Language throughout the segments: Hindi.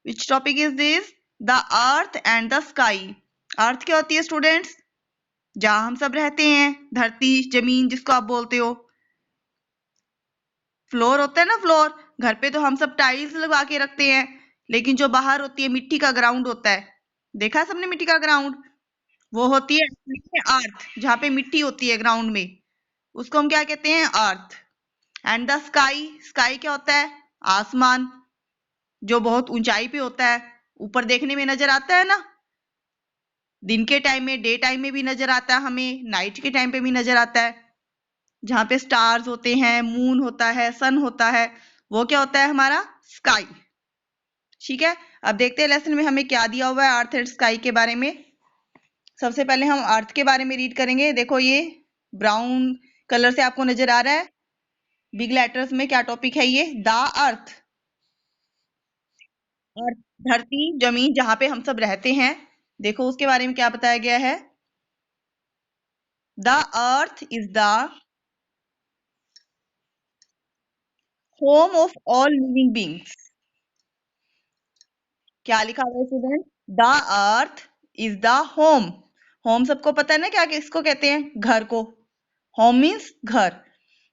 Which topic is this? The earth and the sky. अर्थ क्या होती है स्टूडेंट्स? जहां हम सब रहते हैं, धरती, जमीन जिसको आप बोलते हो। फ्लोर होता है ना, फ्लोर। घर पे तो हम सब टाइल्स लगा के रखते हैं, लेकिन जो बाहर होती है मिट्टी का ग्राउंड होता है। देखा सबने मिट्टी का ग्राउंड? वो होती है अर्थ, जहाँ पे मिट्टी होती है ग्राउंड में, उसको हम क्या कहते हैं? अर्थ। एंड द स्काई, स्काई क्या होता है? आसमान, जो बहुत ऊंचाई पे होता है, ऊपर देखने में नजर आता है ना। दिन के टाइम में, डे टाइम में भी नजर आता है हमें, नाइट के टाइम पे भी नजर आता है। जहाँ पे स्टार्स होते हैं, मून होता है, सन होता है, वो क्या होता है? हमारा स्काई। ठीक है, अब देखते हैं लेसन में हमें क्या दिया हुआ है अर्थ एंड स्काई के बारे में। सबसे पहले हम अर्थ के बारे में रीड करेंगे। देखो ये ब्राउन कलर से आपको नजर आ रहा है, बिग लेटर्स में क्या टॉपिक है ये? The earth. अर्थ, धरती, जमीन, जहां पे हम सब रहते हैं। देखो उसके बारे में क्या बताया गया है। The earth is the home of all living beings. क्या लिखा हुआ है student? The earth is the home. Home सबको पता है ना क्या किसको कहते हैं? घर को। होम मीन्स घर।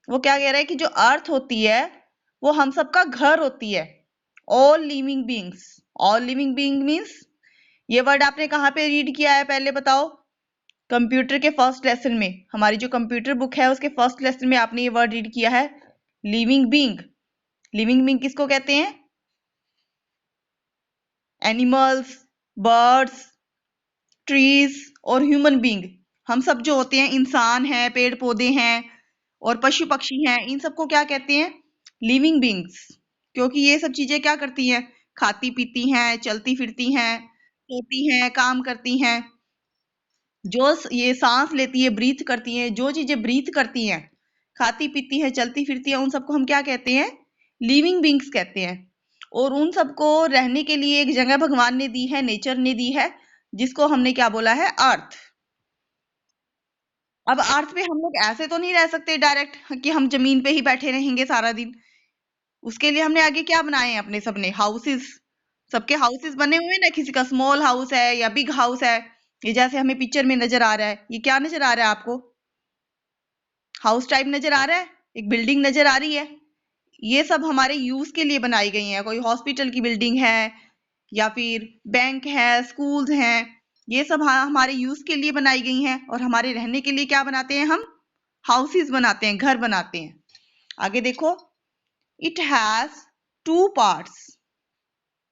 वो क्या कह रहा है कि जो अर्थ होती है वो हम सबका घर होती है। All living beings. All living being means, ये वर्ड आपने कहाँ पे रीड किया है पहले बताओ? कंप्यूटर के फर्स्ट लेसन में, हमारी जो कंप्यूटर बुक है उसके फर्स्ट लेसन में आपने ये वर्ड रीड किया है, लिविंग बींग। लिविंग बींग किसको कहते हैं? एनिमल्स, बर्ड्स, ट्रीज और ह्यूमन बींग। हम सब जो होते हैं, इंसान हैं, पेड़ पौधे हैं और पशु पक्षी हैं, इन सबको क्या कहते हैं? Living beings. क्योंकि ये सब चीजें क्या करती हैं? खाती पीती हैं, चलती फिरती हैं, सोती हैं, काम करती हैं। जो ये सांस लेती है, ब्रीथ करती है, जो चीजें ब्रीथ करती हैं, खाती पीती है, चलती फिरती है, उन सबको हम क्या कहते हैं? लिविंग बींग्स कहते हैं। और उन सबको रहने के लिए एक जगह भगवान ने दी है, नेचर ने दी है, जिसको हमने क्या बोला है? अर्थ। अब अर्थ पे हम लोग ऐसे तो नहीं रह सकते डायरेक्ट कि हम जमीन पे ही बैठे रहेंगे सारा दिन। उसके लिए हमने आगे क्या बनाए हैं? अपने सबने हाउसेस। सबके हाउसेस बने हुए हैं ना, किसी का स्मॉल हाउस है या बिग हाउस है। ये जैसे हमें पिक्चर में नजर आ रहा है, ये क्या नजर आ रहा है आपको? हाउस टाइप नजर आ रहा है, एक बिल्डिंग नजर आ रही है। ये सब हमारे यूज के लिए बनाई गई है। कोई हॉस्पिटल की बिल्डिंग है या फिर बैंक है, स्कूल्स हैं, ये सब हमारे यूज के लिए बनाई गई हैं। और हमारे रहने के लिए क्या बनाते हैं हम? हाउसेस बनाते हैं, घर बनाते हैं। आगे देखो, it has two parts.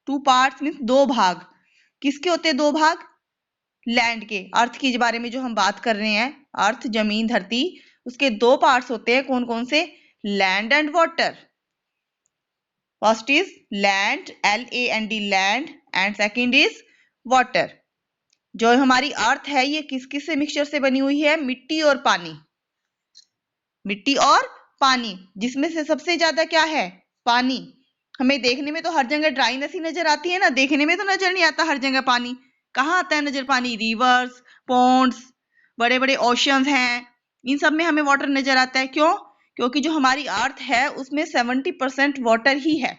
Two parts means दो भाग। किसके होते हैं दो भाग? लैंड के, अर्थ के बारे में जो हम बात कर रहे हैं, अर्थ, जमीन, धरती, उसके दो पार्ट्स होते हैं। कौन कौन से? Land and water. First is land, LAND, land, and second is water. जो हमारी अर्थ है ये किस किस से मिक्सचर से बनी हुई है? मिट्टी और पानी। मिट्टी और पानी, जिसमें से सबसे ज्यादा क्या है? पानी। हमें देखने में तो हर जगह ड्राईनेस ही नजर आती है ना, देखने में तो नजर नहीं आता हर जगह पानी। कहाँ आता है नजर पानी? रिवर्स, पॉन्ड्स, बड़े बड़े ओशियंस हैं, इन सब में हमें वाटर नजर आता है। क्यों? क्योंकि जो हमारी अर्थ है उसमें 70% वाटर ही है।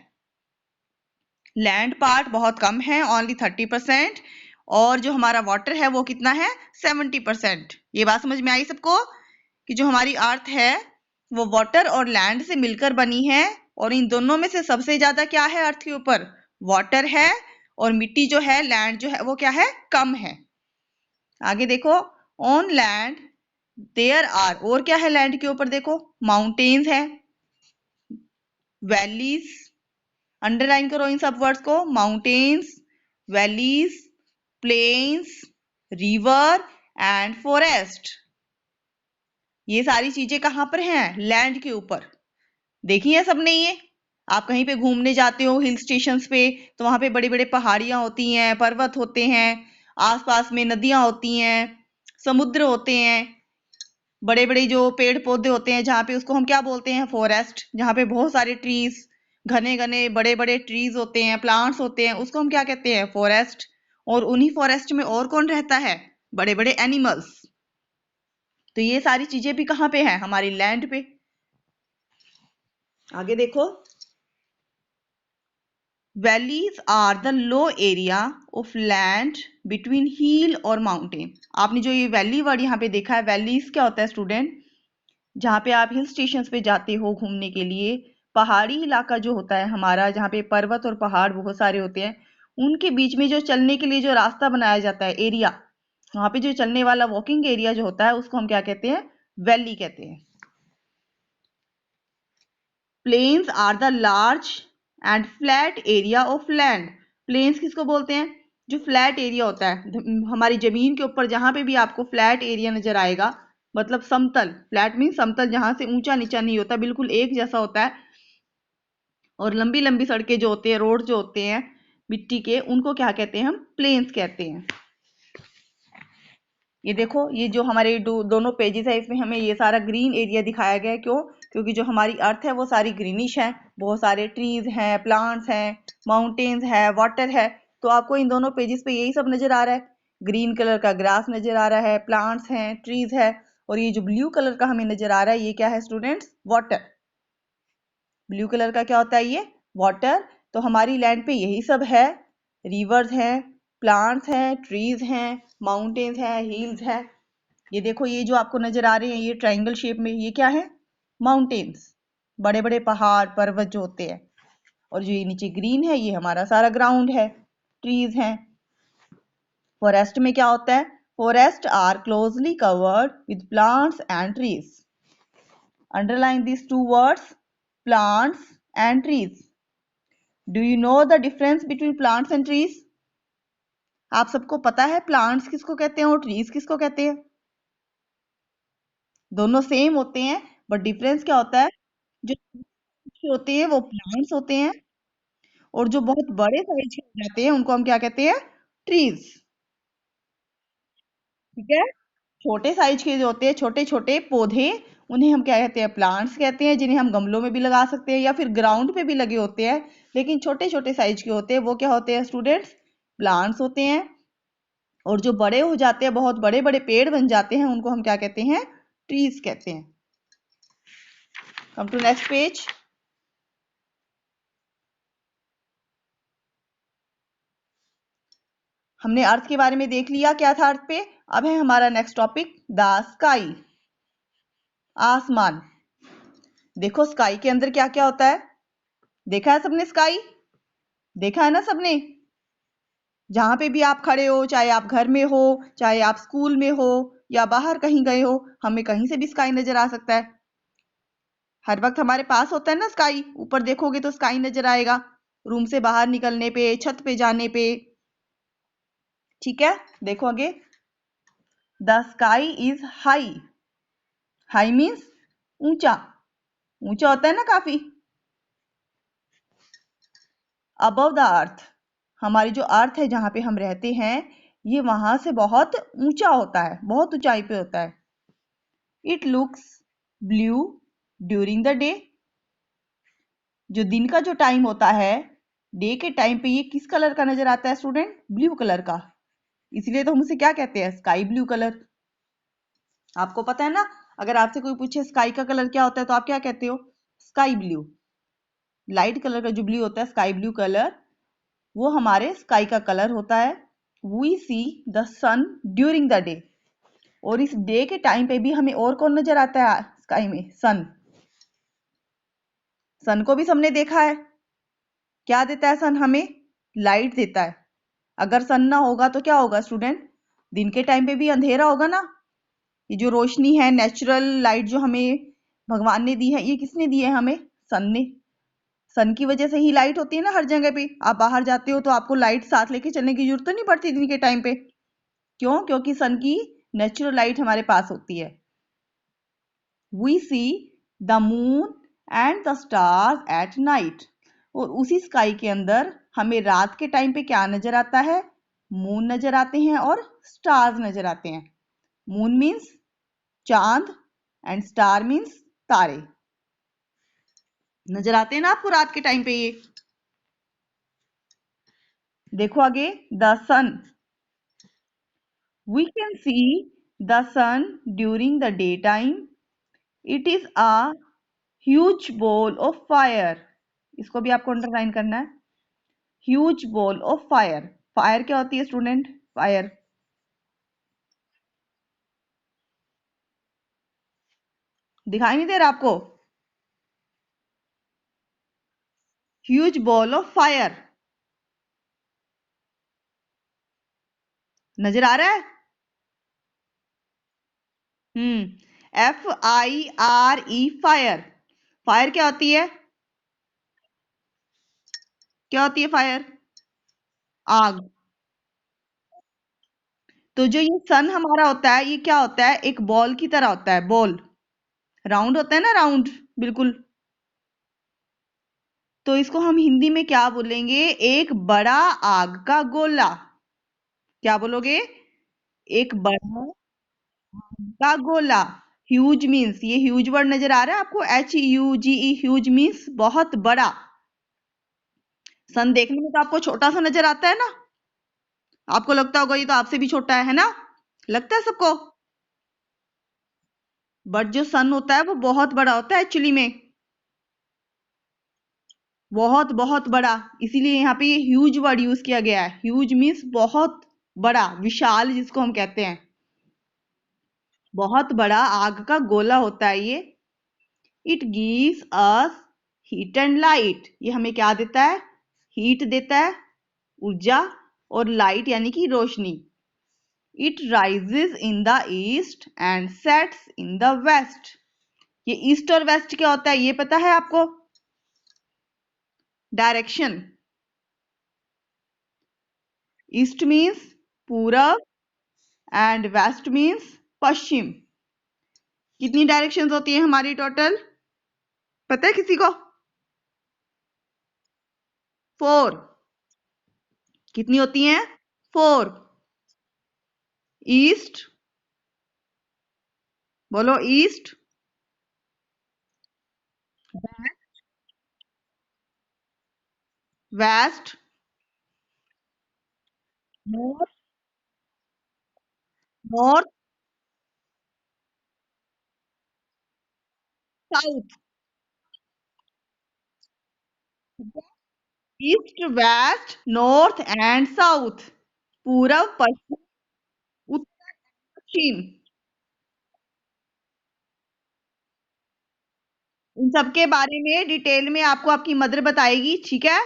लैंड पार्ट बहुत कम है, ओनली 30%। और जो हमारा वाटर है वो कितना है? 70%। ये बात समझ में आई सबको कि जो हमारी अर्थ है वो वाटर और लैंड से मिलकर बनी है। और इन दोनों में से सबसे ज्यादा क्या है अर्थ के ऊपर? वाटर है। और मिट्टी जो है, लैंड जो है, वो क्या है? कम है। आगे देखो, ऑन लैंड देयर आर, और क्या है लैंड के ऊपर? देखो, माउंटेन्स है, वैलीज। अंडरलाइन करो इन सब वर्ड्स को, mountains, valleys, plains, river and forest. ये सारी चीजें कहाँ पर हैं? लैंड के ऊपर। देखी है सबने ये? आप कहीं पे घूमने जाते हो हिल स्टेशंस पे, तो वहां पे बड़ी बड़ी पहाड़ियां होती हैं, पर्वत होते हैं, आसपास में नदियां होती हैं, समुद्र होते हैं, बड़े बड़े जो पेड़ पौधे होते हैं, जहाँ पे उसको हम क्या बोलते हैं? फॉरेस्ट। जहाँ पे बहुत सारे ट्रीज, घने घने बड़े बड़े ट्रीज होते हैं, प्लांट्स होते हैं, उसको हम क्या कहते हैं? फॉरेस्ट। और उन्हीं फॉरेस्ट में और कौन रहता है? बड़े बड़े एनिमल्स। तो ये सारी चीजें भी कहाँ पे है? हमारी लैंड पे। आगे देखो, valleys are the low area of land between hill और माउंटेन। आपने जो ये वैली वर्ड यहाँ पे देखा है, वैलीज क्या होता है स्टूडेंट? जहाँ पे आप हिल स्टेशन पे जाते हो घूमने के लिए, पहाड़ी इलाका जो होता है हमारा, जहाँ पे पर्वत और पहाड़ बहुत सारे होते हैं, उनके बीच में जो चलने के लिए जो रास्ता बनाया जाता है, एरिया, वहां पे जो चलने वाला वॉकिंग एरिया जो होता है उसको हम क्या कहते हैं? वैली कहते हैं। Plains are the large and flat area of land. Plains किसको बोलते हैं? जो फ्लैट एरिया होता है हमारी जमीन के ऊपर, जहां पे भी आपको फ्लैट एरिया नजर आएगा, मतलब समतल, फ्लैट मीन समतल, जहां से ऊंचा नीचा नहीं होता, बिल्कुल एक जैसा होता है, और लंबी लंबी सड़कें जो होती है, रोड जो होते हैं मिट्टी के, उनको क्या कहते हैं? हम प्लेन्स कहते हैं। ये देखो, ये जो हमारे दोनों पेजेस है, इसमें हमें ये सारा ग्रीन एरिया दिखाया गया है। क्यों? क्योंकि जो हमारी अर्थ है वो सारी ग्रीनिश है, बहुत सारे ट्रीज हैं, प्लांट्स हैं, माउंटेन्स है, वाटर है। तो आपको इन दोनों पेजेस पे यही सब नजर आ रहा है। ग्रीन कलर का ग्रास नजर आ रहा है, प्लांट्स हैं, ट्रीज है, और ये जो ब्लू कलर का हमें नजर आ रहा है, ये क्या है स्टूडेंट्स? वाटर। ब्लू कलर का क्या होता है? ये वाटर। तो हमारी लैंड पे यही सब है, रिवर्स हैं, प्लांट्स हैं, ट्रीज हैं, माउंटेन्स हैं, हिल्स हैं। ये देखो, ये जो आपको नजर आ रहे हैं ये ट्रायंगल शेप में, ये क्या है? माउंटेन्स, बड़े बड़े पहाड़ पर्वत जो होते हैं। और जो ये नीचे ग्रीन है ये हमारा सारा ग्राउंड है, ट्रीज हैं। फॉरेस्ट में क्या होता है? Forest are closely covered with plants and trees. Underline these two words, plants and trees. Do you know the difference between plants and trees? आप सबको पता है प्लांट्स किसको कहते हैं और ट्रीज किसको कहते हैं? दोनों सेम होते हैं, बट डिफरेंस क्या होता है? जो होते हैं वो प्लांट्स होते हैं, और जो बहुत बड़े साइज के हो जाते हैं उनको हम क्या कहते हैं? ट्रीज। ठीक है? छोटे साइज के जो होते हैं, छोटे छोटे पौधे, उन्हें हम क्या कहते हैं? प्लांट्स कहते हैं, जिन्हें हम गमलों में भी लगा सकते हैं या फिर ग्राउंड पे भी लगे होते हैं, लेकिन छोटे छोटे साइज के होते हैं, वो क्या होते हैं स्टूडेंट्स? प्लांट्स होते हैं। और जो बड़े हो जाते हैं, बहुत बड़े बड़े पेड़ बन जाते हैं, उनको हम क्या कहते हैं? ट्रीज कहते हैं। Come to next page. हमने अर्थ के बारे में देख लिया, क्या था अर्थ पे। अब है हमारा नेक्स्ट टॉपिक द स्काई, आसमान। देखो स्काई के अंदर क्या क्या होता है? देखा है सबने स्काई? देखा है ना सबने? जहां पे भी आप खड़े हो, चाहे आप घर में हो, चाहे आप स्कूल में हो, या बाहर कहीं गए हो, हमें कहीं से भी स्काई नजर आ सकता है। हर वक्त हमारे पास होता है ना स्काई, ऊपर देखोगे तो स्काई नजर आएगा, रूम से बाहर निकलने पे, छत पे जाने पे। ठीक है, देखो आगे। The sky is high. High means ऊंचा, ऊंचा होता है ना काफी। अबव द अर्थ, हमारी जो अर्थ है जहां पे हम रहते हैं, ये वहां से बहुत ऊंचा होता है, बहुत ऊंचाई पे होता है। It looks blue during the day. जो दिन का जो टाइम होता है, डे के टाइम पे ये किस कलर का नजर आता है स्टूडेंट? ब्लू कलर का। इसलिए तो हम उसे क्या कहते हैं? Sky blue colour. आपको पता है ना, अगर आपसे कोई पूछे स्काई का कलर क्या होता है, तो आप क्या कहते हो? Sky blue. लाइट कलर का जो ब्लू होता है, स्काई ब्लू कलर, वो हमारे स्काई का कलर होता है। We see the sun during the day. और इस डे के टाइम पे भी हमें और कौन नजर आता है स्काई में? सन। सन को भी सबने देखा है। क्या देता है सन हमें? लाइट देता है। अगर सन ना होगा तो क्या होगा स्टूडेंट? दिन के टाइम पे भी अंधेरा होगा ना। ये जो रोशनी है, नेचुरल लाइट जो हमें भगवान ने दी है, ये किसने दी है हमें? सन ने। सन की वजह से ही लाइट होती है ना हर जगह पे। आप बाहर जाते हो तो आपको लाइट साथ लेके चलने की जरूरत तो नहीं पड़ती दिन के टाइम पे। क्यों? क्योंकि सन की नेचुरल लाइट हमारे पास होती है। We see the moon and the stars at night. और उसी स्काई के अंदर हमें रात के टाइम पे क्या नजर आता है? मून नजर आते हैं और स्टार्स नजर आते हैं। मून मीन्स चांद एंड स्टार मीन्स तारे। नजर आते हैं ना आपको रात के टाइम पे ये। देखो आगे, the sun. We can see the sun during the day time. It is a huge ball of fire. इसको भी आपको अंडरलाइन करना है। Huge ball of fire. Fire क्या होती है स्टूडेंट? फायर दिखाई नहीं दे रहा आपको? ह्यूज बॉल ऑफ फायर नजर आ रहा है? FIRE, fire. फायर क्या होती है? क्या होती है फायर? आग। तो जो ये सन हमारा होता है, ये क्या होता है? एक बॉल की तरह होता है। बॉल राउंड होता है ना, राउंड, बिल्कुल। तो इसको हम हिंदी में क्या बोलेंगे? एक बड़ा आग का गोला। क्या बोलोगे? एक बड़ा आग का गोला। ह्यूज मीन्स, ये ह्यूज वर्ड नजर आ रहा है आपको? HUGE, ह्यूज मीन्स बहुत बड़ा। सन देखने में तो आपको छोटा सा नजर आता है ना? आपको लगता होगा ये तो आपसे भी छोटा है ना? लगता है सबको? बट जो सन होता है वो बहुत बड़ा होता है एक्चुअली में। बहुत बहुत बड़ा। इसीलिए यहाँ पे ये ह्यूज वर्ड यूज किया गया है। ह्यूज मीन्स बहुत बड़ा, विशाल जिसको हम कहते हैं। बहुत बड़ा आग का गोला होता है ये। It gives us heat and light. ये हमें क्या देता है? हीट देता है, ऊर्जा, और लाइट यानी कि रोशनी। It rises in the east and sets in the west. ये ईस्ट और वेस्ट क्या होता है ये पता है आपको? डायरेक्शन। ईस्ट मीन्स पूरब एंड वेस्ट मीन्स पश्चिम। कितनी डायरेक्शंस होती है हमारी टोटल? पता है किसी को? 4। कितनी होती हैं? 4। ईस्ट, बोलो east, west, north, north, south. East, west, north and south. पूरब, पश्चिम, उत्तर, पश्चिम। इन सब के बारे में डिटेल में आपको आपकी मदर बताएगी, ठीक है?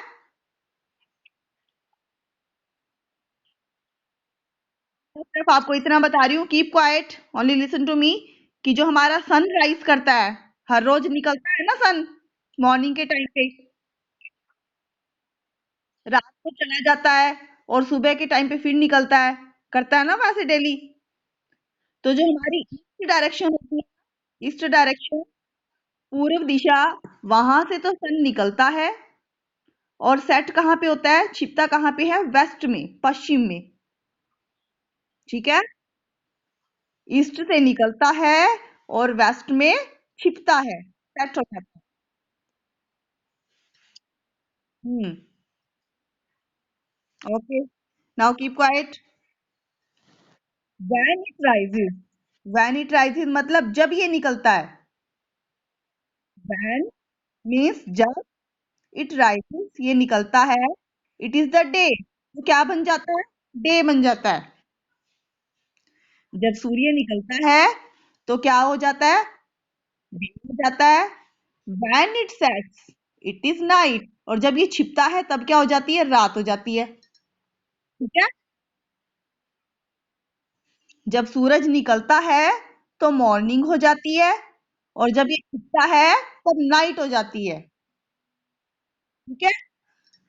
सिर्फ आपको इतना बता रही हूँ, keep quiet, only listen to me. कि जो हमारा सन राइज करता है, हर रोज निकलता है ना सन, मॉर्निंग के टाइम पे, रात को चला जाता है और सुबह के टाइम पे फिर निकलता है, करता है ना वैसे डेली। तो जो हमारी ईस्ट डायरेक्शन होती है, ईस्ट डायरेक्शन, पूर्व दिशा, वहां से तो सन निकलता है और सेट कहाँ पे होता है, छिपता कहाँ पे है? वेस्ट में, पश्चिम में। ठीक है? ईस्ट से निकलता है और वेस्ट में छिपता है, सेट हो जाता है। Hmm. Okay, now keep quiet. When it rises, when it rises मतलब जब ये निकलता है। व्हेन मीन्स जब, इट राइजेस ये निकलता है, इट इज द डे, तो क्या बन जाता है? डे बन जाता है। जब सूर्य निकलता है तो क्या हो जाता है? डे हो जाता है। When it sets it is night, और जब ये छिपता है तब क्या हो जाती है? रात हो जाती है। ठीक है? जब सूरज निकलता है तो मॉर्निंग हो जाती है, और जब ये छिपता है तब नाइट हो जाती है। ठीक है?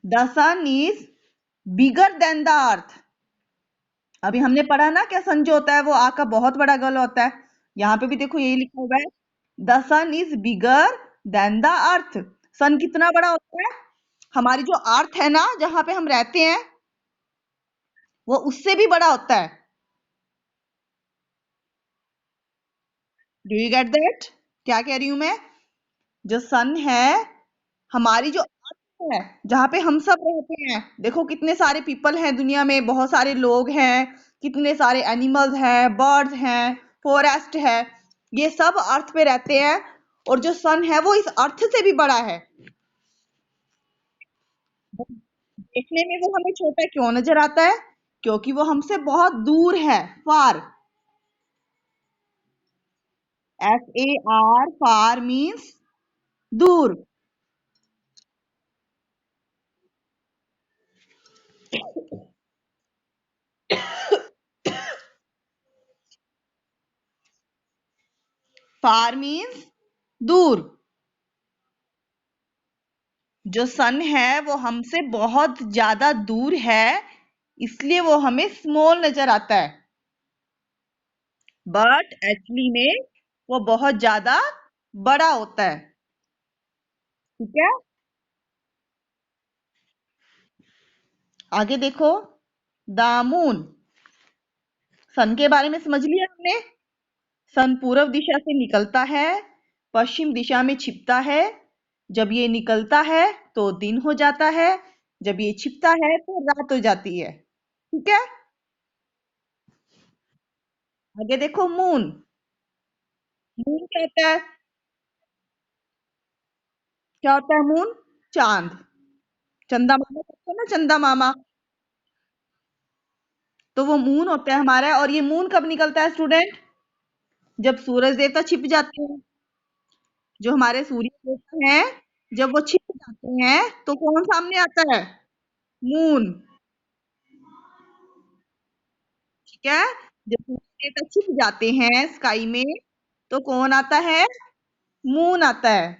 The sun is bigger than the earth. अभी हमने पढ़ा ना, क्या सन जो होता है वो आग का बहुत बड़ा गोला होता है। यहाँ पे भी देखो यही लिखा हुआ है, the sun is bigger than the earth. Sun कितना बड़ा होता है? हमारी जो अर्थ है ना, जहां पे हम रहते हैं, वो उससे भी बड़ा होता है। Do you get that? क्या कह रही हूं मैं? जो सन है, हमारी जो अर्थ है, जहां पे हम सब रहते हैं, देखो कितने सारे पीपल हैं दुनिया में, बहुत सारे लोग हैं, कितने सारे एनिमल्स हैं, बर्ड्स हैं, फॉरेस्ट है, ये सब अर्थ पे रहते हैं। और जो सन है वो इस अर्थ से भी बड़ा है। देखने में वो हमें छोटा क्यों नजर आता है? क्योंकि वो हमसे बहुत दूर है, फार। FAR, फार मीन्स दूर। फार मीन्स दूर। जो सन है वो हमसे बहुत ज्यादा दूर है, इसलिए वो हमें स्मॉल नजर आता है। बट एक्चुअली में वो बहुत ज्यादा बड़ा होता है। ठीक है, आगे देखो। दामून, सन के बारे में समझ लिया हमने। सन पूर्व दिशा से निकलता है, पश्चिम दिशा में छिपता है। जब ये निकलता है तो दिन हो जाता है, जब ये छिपता है तो रात हो जाती है। ठीक है, आगे देखो। मून, मून क्या होता है? क्या होता है मून? चांद। चंदा मामा कहते हैं ना, चंदा मामा। तो वो मून होता है हमारा। और ये मून कब निकलता है स्टूडेंट? जब सूरज देवता छिप जाते हैं। जो हमारे सूर्य देवता हैं, जब वो छिप जाते हैं तो कौन सामने आता है? मून। ठीक है, जब सूर्य देवता छिप जाते हैं स्काई में तो कौन आता है? मून आता है।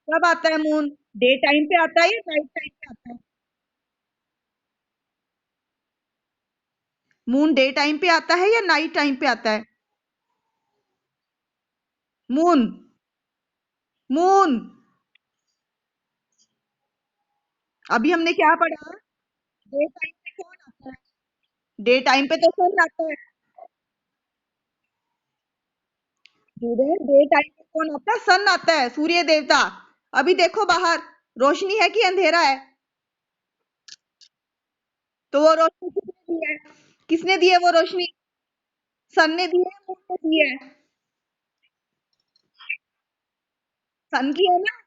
कब आता है मून? डे टाइम पे आता है या नाइट टाइम पे आता है? मून डे टाइम पे आता है या नाइट टाइम पे आता है? Moon, moon. अभी हमने क्या पढ़ा? डे टाइम पे कौन आता है? डे टाइम पे तो सन आता है। स्टूडेंट, डे टाइम पे कौन आता है? सन आता है, सूर्य देवता। अभी देखो बाहर, रोशनी है कि अंधेरा है? तो वो रोशनी किसने दी है? किसने दी है वो रोशनी? सन ने दी है, मून ने दी है? सन की है ना।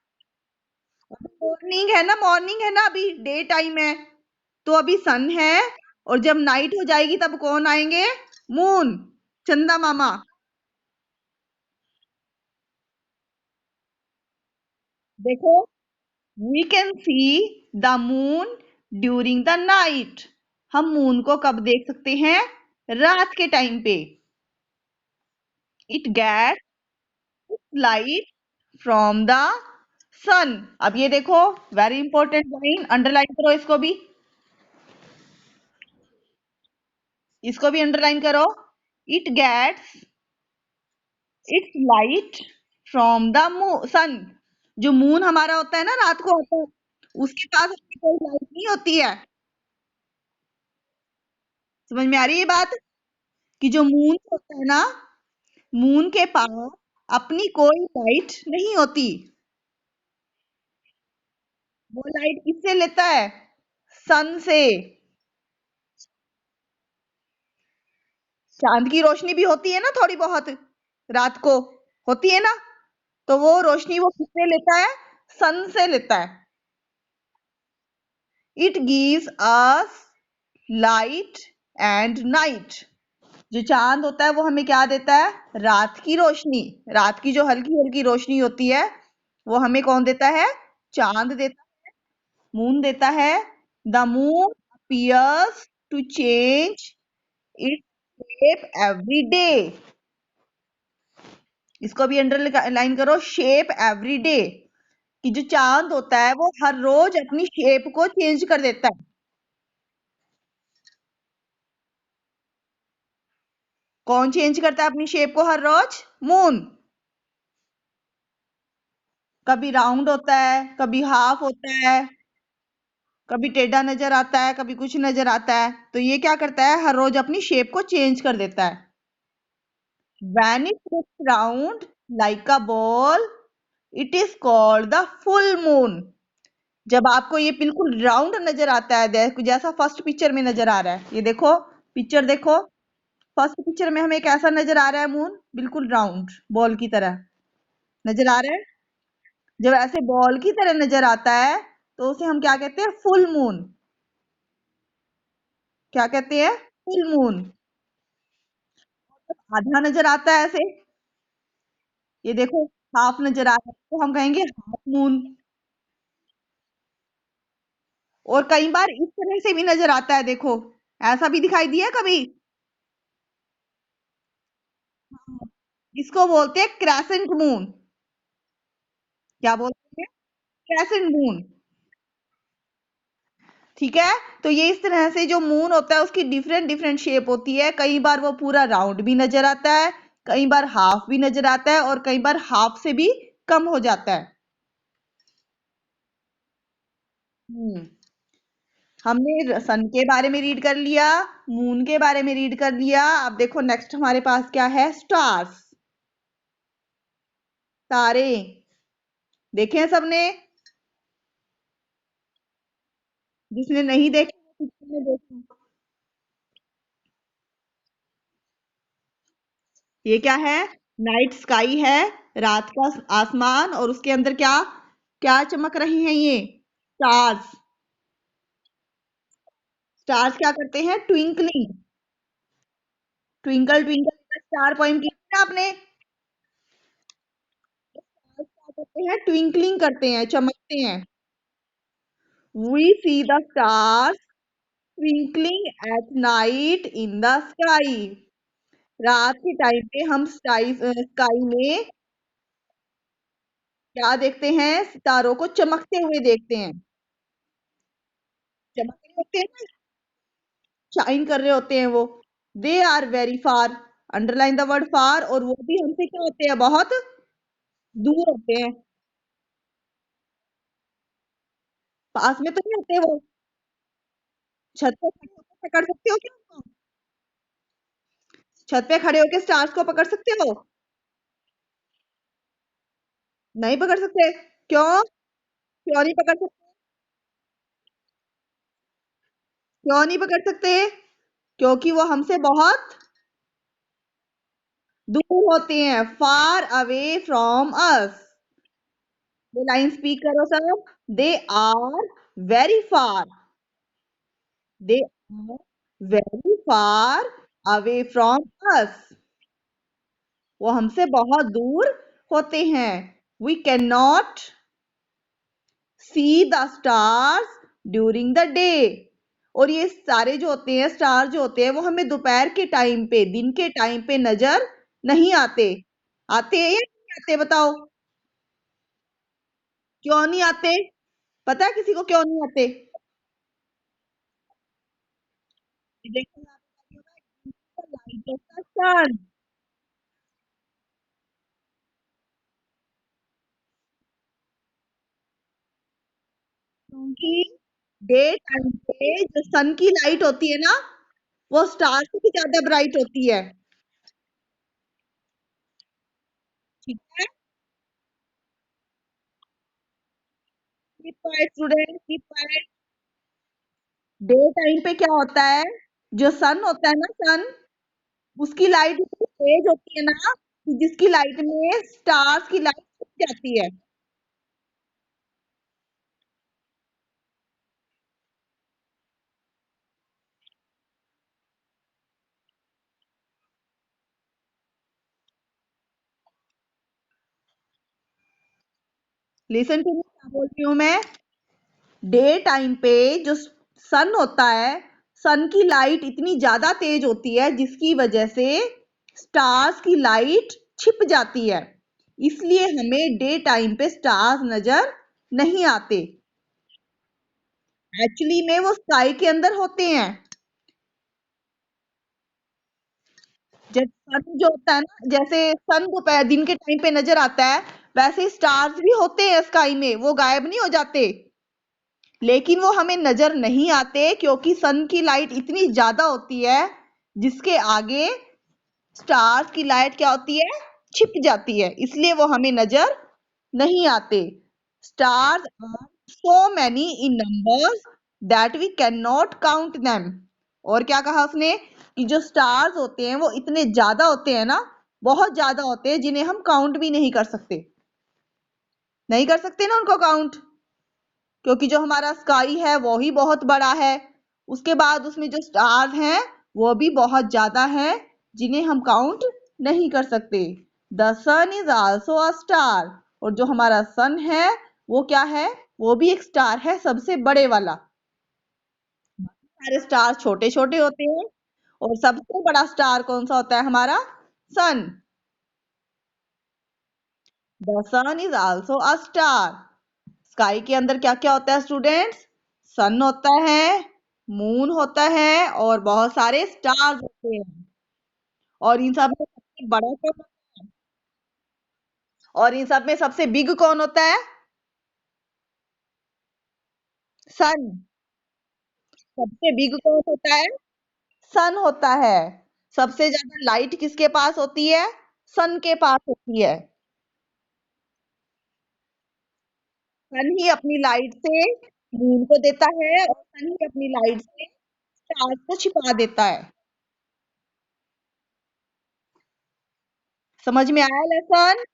मॉर्निंग है ना, मॉर्निंग है ना, अभी डे टाइम है। तो अभी सन है। और जब नाइट हो जाएगी तब कौन आएंगे? मून, चंदा मामा। देखो, we can see the moon during the night. हम मून को कब देख सकते हैं? रात के टाइम पे। It get light from the sun. अब ये देखो, वेरी इंपॉर्टेंट लाइन, अंडरलाइन करो इसको भी। इसको भी अंडरलाइन करो। It gets its light from the sun. जो मून हमारा होता है ना, रात को होता है, उसके पास अपनी कोई लाइट नहीं होती है। समझ में आ रही है ये बात? कि जो मून होता है ना, मून के पास अपनी कोई लाइट नहीं होती। वो लाइट किससे लेता है? सन से। चांद की रोशनी भी होती है ना थोड़ी बहुत, रात को होती है ना। तो वो रोशनी वो किससे लेता है? सन से लेता है। It gives us light and night. जो चांद होता है वो हमें क्या देता है? रात की रोशनी। रात की जो हल्की हल्की रोशनी होती है वो हमें कौन देता है? चांद देता है, मून देता है। The moon appears to change its shape every day. इसको भी अंडरलाइन करो, शेप एवरी डे। कि जो चांद होता है वो हर रोज अपनी शेप को चेंज कर देता है। कौन चेंज करता है अपनी शेप को हर रोज? मून। कभी राउंड होता है, कभी हाफ होता है, कभी टेढ़ा नजर आता है, कभी कुछ नजर आता है। तो ये क्या करता है? हर रोज अपनी शेप को चेंज कर देता है। When it looks round like a ball, it is called the full moon. जब आपको ये बिल्कुल राउंड नजर आता है, देखो जैसा फर्स्ट पिक्चर में नजर आ रहा है, ये देखो, पिक्चर देखो। फर्स्ट पिक्चर में हमें कैसा नजर आ रहा है? मून बिल्कुल राउंड बॉल की तरह नजर आ रहा है। जब ऐसे बॉल की तरह नजर आता है तो उसे हम क्या कहते हैं? Full moon. क्या कहते हैं? Full moon. आधा नजर आता है ऐसे, ये देखो हाफ नजर आ रहा है तो हम कहेंगे हाफ मून। और कई बार इस तरह से भी नजर आता है, देखो ऐसा भी दिखाई दिया कभी। हाँ, इसको बोलते हैं क्रेसेंट मून। क्या बोलते हैं? Crescent moon. ठीक है। तो ये इस तरह से जो मून होता है उसकी डिफरेंट डिफरेंट शेप होती है, कई बार वो पूरा राउंड भी नजर आता है, कई बार हाफ भी नजर आता है, और कई बार हाफ से भी कम हो जाता है। हम्म। हमने सन के बारे में रीड कर लिया, मून के बारे में रीड कर लिया। अब देखो नेक्स्ट हमारे पास क्या है? स्टार्स, तारे। देखे हैं सबने? जिसने नहीं देखे वो पिक्चर में देखो। ये क्या है? नाइट स्काई है, रात का आसमान, और उसके अंदर क्या क्या चमक रही हैं? ये स्टार्स। स्टार्स क्या करते हैं? Twinkling. Twinkle twinkle star point किया है आपने? स्टार्स क्या करते हैं? ट्विंकलिंग करते हैं, चमकते हैं। We see the stars twinkling at night in the sky. रात के टाइम पे हम स्काई में क्या देखते हैं? सितारों को चमकते हुए देखते हैं। चमक रहे होते हैं ना, शाइन कर रहे होते हैं वो। They are very far, underline the word far, और वो भी हमसे क्या होते हैं? बहुत दूर होते हैं। पास में तो नहीं होते वो। छत पे खड़े होकर पकड़ सकते हो क्या उनको? छत पे खड़े होकर स्टार्स को पकड़ सकते हो? नहीं पकड़ सकते। क्यों? क्यों नहीं पकड़ सकते? क्यों नहीं पकड़ सकते? क्योंकि वो हमसे बहुत दूर होते हैं, फार अवे फ्रॉम अस। ये लाइन स्पीक करो सब। They are very far. They are very far away from us. वो हमसे बहुत दूर होते हैं। We can not see the stars during the day. और ये सारे जो होते हैं, स्टार जो होते हैं, वो हमें दोपहर के टाइम पे, दिन के टाइम पे नजर नहीं आते। आते हैं या नहीं आते? बताओ। क्यों नहीं आते? पता है किसी को क्यों नहीं आते? देखो लाइट ऑफ द सन। क्योंकि डे टाइम पे जो सन की लाइट होती है ना, वो स्टार से भी ज्यादा ब्राइट होती है। ठीक है। Keep quiet student, keep quiet. Day time पे क्या होता है? जो सन होता है ना, सन, उसकी लाइट इतनी तेज होती है ना कि जिसकी लाइट में स्टार्स की लाइट छुप जाती है। लिसन टू मी, क्या बोल रही हूँ मैं? डे टाइम पे जो सन होता है, सन की लाइट इतनी ज्यादा तेज होती है जिसकी वजह से स्टार्स की लाइट छिप जाती है। इसलिए हमें डे टाइम पे स्टार्स नजर नहीं आते। एक्चुअली में वो स्काई के अंदर होते हैं। जब सन जो होता है ना, जैसे सन दोपहर दिन के टाइम पे नजर आता है, वैसे स्टार्स भी होते हैं स्काई में, वो गायब नहीं हो जाते। लेकिन वो हमें नजर नहीं आते क्योंकि सन की लाइट इतनी ज्यादा होती है जिसके आगे स्टार्स की लाइट क्या होती है? छिप जाती है, इसलिए वो हमें नजर नहीं आते। Stars are so many in numbers that we can not count them. और क्या कहा उसने? कि जो स्टार्स होते हैं वो इतने ज्यादा होते हैं ना, बहुत ज्यादा होते हैं, जिन्हें हम काउंट भी नहीं कर सकते। नहीं कर सकते ना उनको काउंट। क्योंकि जो हमारा स्काई है वो ही बहुत बड़ा है। उसके बाद उसमें जो स्टार्स हैं वो भी बहुत ज्यादा हैं, जिन्हें हम काउंट नहीं कर सकते। The sun is also a star. और जो हमारा सन है वो क्या है? वो भी एक स्टार है, सबसे बड़े वाला। सारे स्टार छोटे छोटे होते हैं और सबसे बड़ा स्टार कौन सा होता है? हमारा sun. The sun is also a star. Sky के अंदर क्या क्या होता है स्टूडेंट्स? सन होता है, मून होता है और बहुत सारे स्टार्स होते हैं। और इन सब में सबसे बड़ा कौन? और इन सब में सबसे बिग कौन होता है? सन। सबसे बिग कौन होता है? सन होता है। सबसे ज्यादा लाइट किसके पास होती है? सन के पास होती है। सन ही अपनी लाइट से मून को देता है और सन ही अपनी लाइट से स्टार्स को छिपा देता है। समझ में आया लेसन?